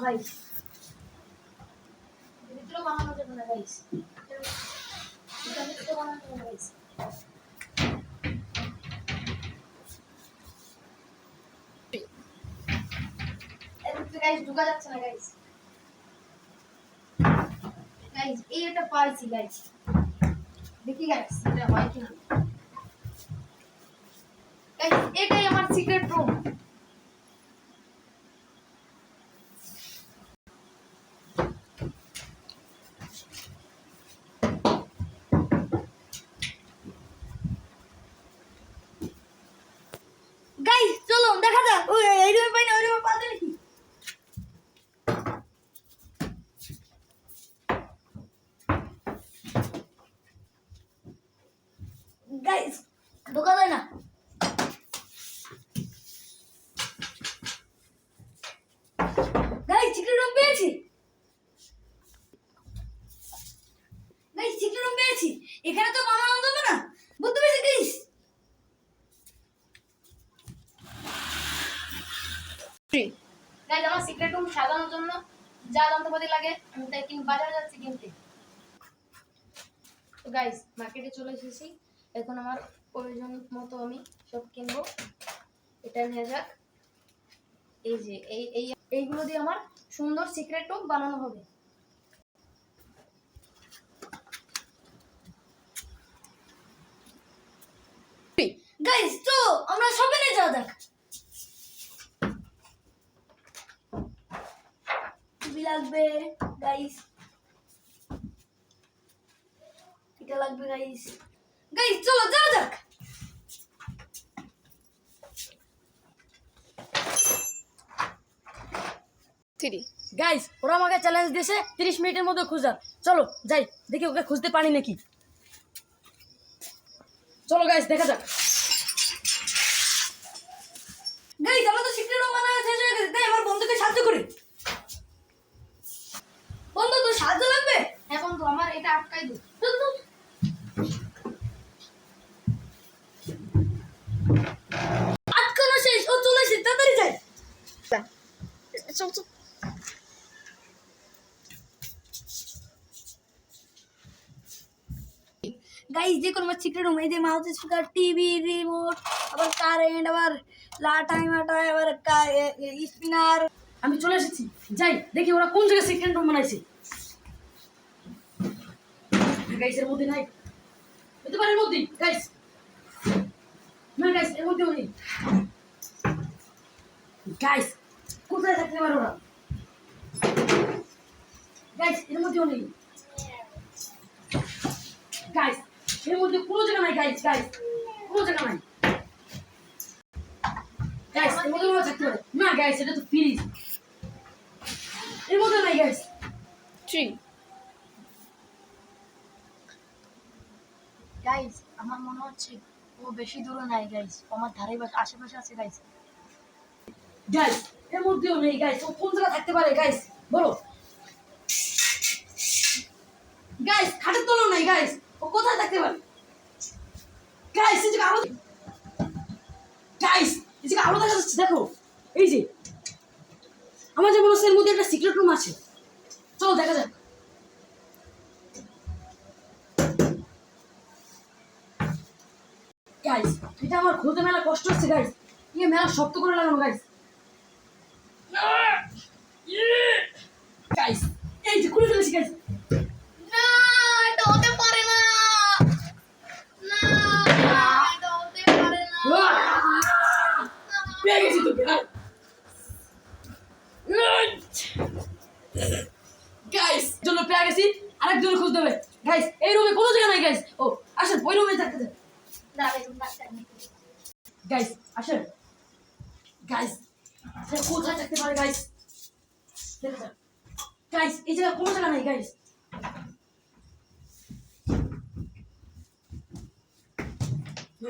Guys ভিতরে বানানো যাবে না গাইস, এটা ভিতরে বানানো যাবে না গাইস। এর গাইস ঢোকা যাচ্ছে না গাইস। গাইস এটা পাইছি গাইস, দেখি গাইস এটা হয় কিনা। গাইস এটাই আমার সিক্রেট রুম। গাইস চলো দেখা যাক ওই এই রুমে পাই না, ওই রুমে পাওয়া যায় নাকি। গাইস ঢোকা যায় না। গাইস সিক্রেট রুম পেয়েছি, গাইস সিক্রেট রুম পেয়েছি। এখানে তো বানানো যাবে না, বুঝতে পেরেছি গাইস। গাইস আমার সিক্রেট রুম সাজানোর জন্য যা যন্ত্রপাতি লাগে আমি তাই বাজারে যাচ্ছি কিনতে। তো গাইস মার্কেটে চলে এসেছি, এখন আমার প্রয়োজন মতো আমি সব কিনবো। এটা নিয়ে যাক, এই যে এইগুলো দিয়ে আমার সুন্দর সিক্রেট রুম বানানো হবে। গাইস তো আমরা সবাই নিয়ে যাওয়া যাক। টিভি লাগবে গাইস, এটা লাগবে গাইস। গাইস চলো যাওয়া যাক। গাইস ওরা আমাকে চ্যালেঞ্জ দিয়েছে 30 মিনিটের মধ্যে খোঁজা। চলো যাই দেখি ওকে খুঁজতে পারি নাকি। চলো গাইস দেখা যাক। গাইস আমার তো সিক্রেট রুম বানানো শেষ হয়ে গেছে, তাই আমার বন্ধুকে সাহায্য করি। বন্ধু তো সাহায্য লাগবে? হ্যাঁ বন্ধু আমার এটা আটকাই দে। আটকানো শেষ, ও চলে এসেছে, তাড়াতাড়ি যাই। চল চল। গাইস যে কোনো সিক্রেট রুম, এই যে মাউস স্পিকার, টিভি, রিমোট, আবার কারেন্ট, আবার লাটাই মাটাই, আবার স্পিনার। আমি চলে এসেছি, যাই দেখি ওরা কোন জায়গায় সিক্রেট রুম বানাইছে। গাইস এর মধ্যে নাই, হতে পারে এর মধ্যে। গাইস না গাইস এর মধ্যেও নেই। গাইস কোথায় থাকতে পারে ওরা? গাইস এর মধ্যেও নেই। গাইস এর মধ্যে কোনো জায়গা নাই। গাইস গাইস কোনো জায়গা নাই। গাইস এর মধ্যে ওরা থাকতে পারে না। গাইস এটা তো ফ্রিজ, এর মধ্যে নাই। গাইস গাইস আমার মনে হচ্ছে ও বেশি দূরে নাই। গাইস আমার ধারে আশেপাশে আছে। গাইস গাইস এর মধ্যেও নেই। গাইস ও কোন জায়গায় থাকতে পারে? গাইস বলো। গাইস খাটের তলাও নাই। গাইস ও কোথায় থাকতে পারে? গাইস এই যে আলো, গাইস এই যে আলো দেখা যাচ্ছে, দেখো এই যে। আমার যে মনে হচ্ছে এর মধ্যে একটা সিক্রেট রুম আছে, চলো দেখা যাক। গাইস এটা আমার খুলতে মেলা কষ্ট হচ্ছে। গাইস ইয়ে মেলা শক্ত করে লাগানো। গাইস গাইস এই যে খুলে ফেলেছি। গাইস না এটা হতে পারে না, না এটা হতে পারে না। পেয়ে গেছি তো। গাইস জন্য পেয়ে গেছি, আরেকজন খুঁজতে হবে। গাইস এই রুমে কোনো জায়গা নাই। গাইস ও আসেন ওই রুমে থাকতে দেন। গাইস আসেন। গাইস সে কোথায় থাকতে পারে? গাইস দেখা যাক। গাইস এই জায়গা কোনো জায়গা নাই। গাইস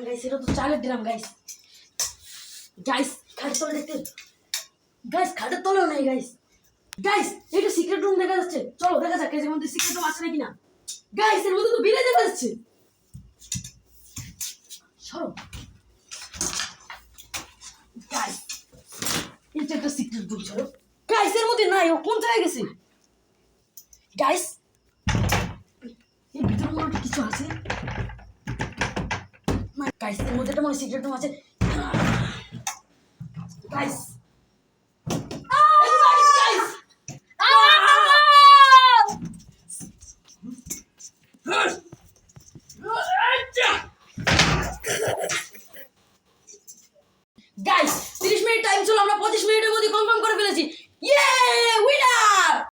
গাইস এটা তো চালের ড্রাম। গাইস গাইস খাটের তলে দেখতে। গাইস খাটের তলেও নাই। গাইস গাইস এটা সিক্রেট রুম দেখা যাচ্ছে, চলো দেখা যাক এর মধ্যে সিক্রেট রুম আছে নাকি না। গাইস এর মধ্যে তো বিড়াল দেখা যাচ্ছে, সরো। গাইস এটা একটা সিক্রেট রুম, চলো। গাইস এর মধ্যে নাই, ও কোন জায়গায় গেছে? গাইস এর ভিতরে মনে হয় কিছু আছে। গাইস এর মধ্যে একটা মনে সিক্রেট রুম আছে। গাইস